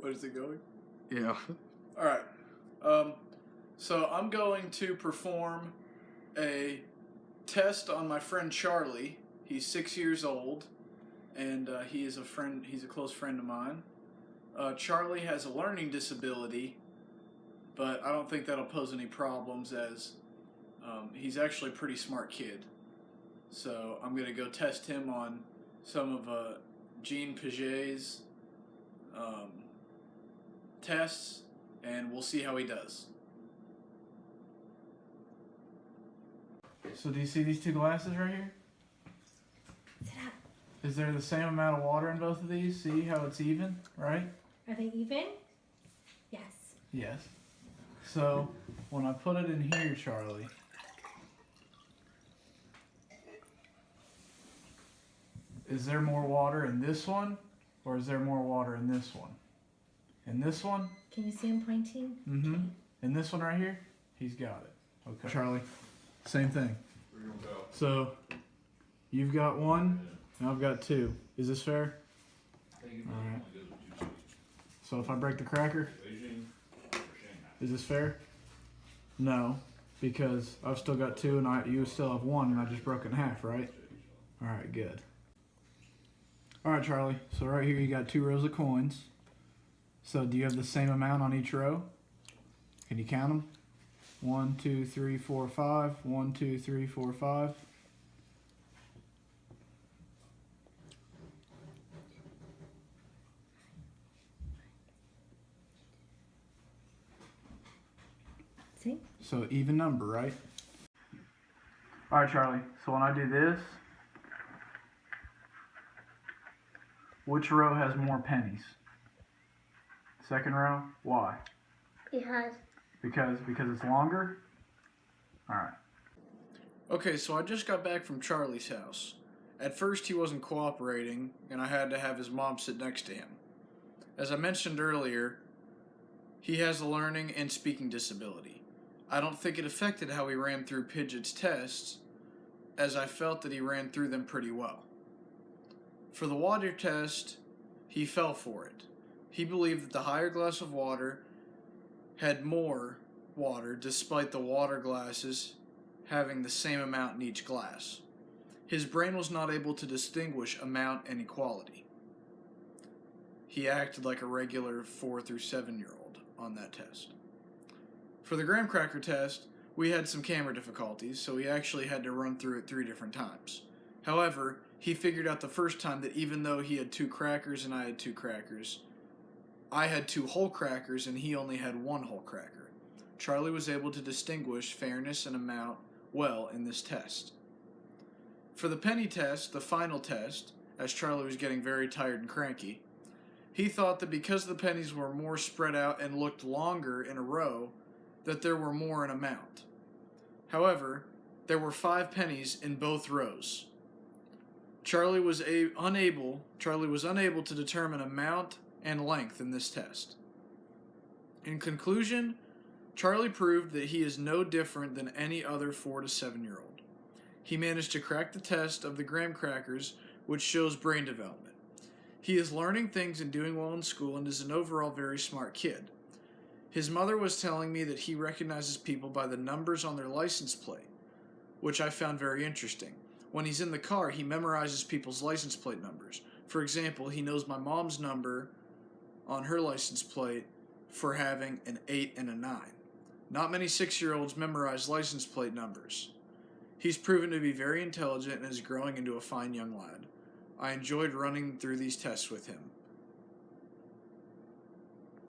What is it going? Yeah. All right. So I'm going to perform a test on my friend Charlie. He's 6 years old, and he is a friend. He's a close friend of mine. Charlie has a learning disability, but I don't think that'll pose any problems as he's actually a pretty smart kid. So I'm going to go test him on some of Jean Piaget's tests, and we'll see how he does. So do you see these two glasses right here? Is there the same amount of water in both of these? See how it's even, right? Are they even? Yes. Yes. So when I put it in here, Charlie, is there more water in this one, or is there more water in this one? In this one? Can you see him pointing? Mm-hmm. In this one right here? He's got it. Okay. Charlie, same thing. So you've got one, and I've got two. Is this fair? Alright. So if I break the cracker, is this fair? No, because I've still got two and you still have one, and I just broke it in half, right? Alright, good. Alright, Charlie, so right here you got 2 rows of coins. So do you have the same amount on each row? Can you count them? 1, 2, 3, 4, 5. 1, 2, 3, 4, 5. See? So even number, right? Alright, Charlie, so when I do this, which row has more pennies? Second row? Why? Because it's longer? Alright. Okay, so I just got back from Charlie's house. At first he wasn't cooperating, and I had to have his mom sit next to him. As I mentioned earlier, he has a learning and speaking disability. I don't think it affected how he ran through Piaget's tests, as I felt that he ran through them pretty well. For the water test, he fell for it. He believed that the higher glass of water had more water, despite the water glasses having the same amount in each glass. His brain was not able to distinguish amount and equality. He acted like a regular 4 through 7-year-old on that test. For the graham cracker test, we had some camera difficulties, so he actually had to run through it 3 different times. However, he figured out the first time that even though he had 2 crackers and I had 2 crackers, I had 2 whole crackers and he only had 1 whole cracker. Charlie was able to distinguish fairness and amount well in this test. For the penny test, the final test, as Charlie was getting very tired and cranky, he thought that because the pennies were more spread out and looked longer in a row, that there were more in amount. However, there were 5 pennies in both rows. Charlie was unable to determine amount and length in this test. In conclusion, Charlie proved that he is no different than any other 4 to 7-year-old. He managed to crack the test of the graham crackers, which shows brain development. He is learning things and doing well in school and is an overall very smart kid. His mother was telling me that he recognizes people by the numbers on their license plate, which I found very interesting. When he's in the car, he memorizes people's license plate numbers. For example, he knows my mom's number on her license plate for having an 8 and a 9. Not many 6-year-olds memorize license plate numbers. He's proven to be very intelligent and is growing into a fine young lad. I enjoyed running through these tests with him.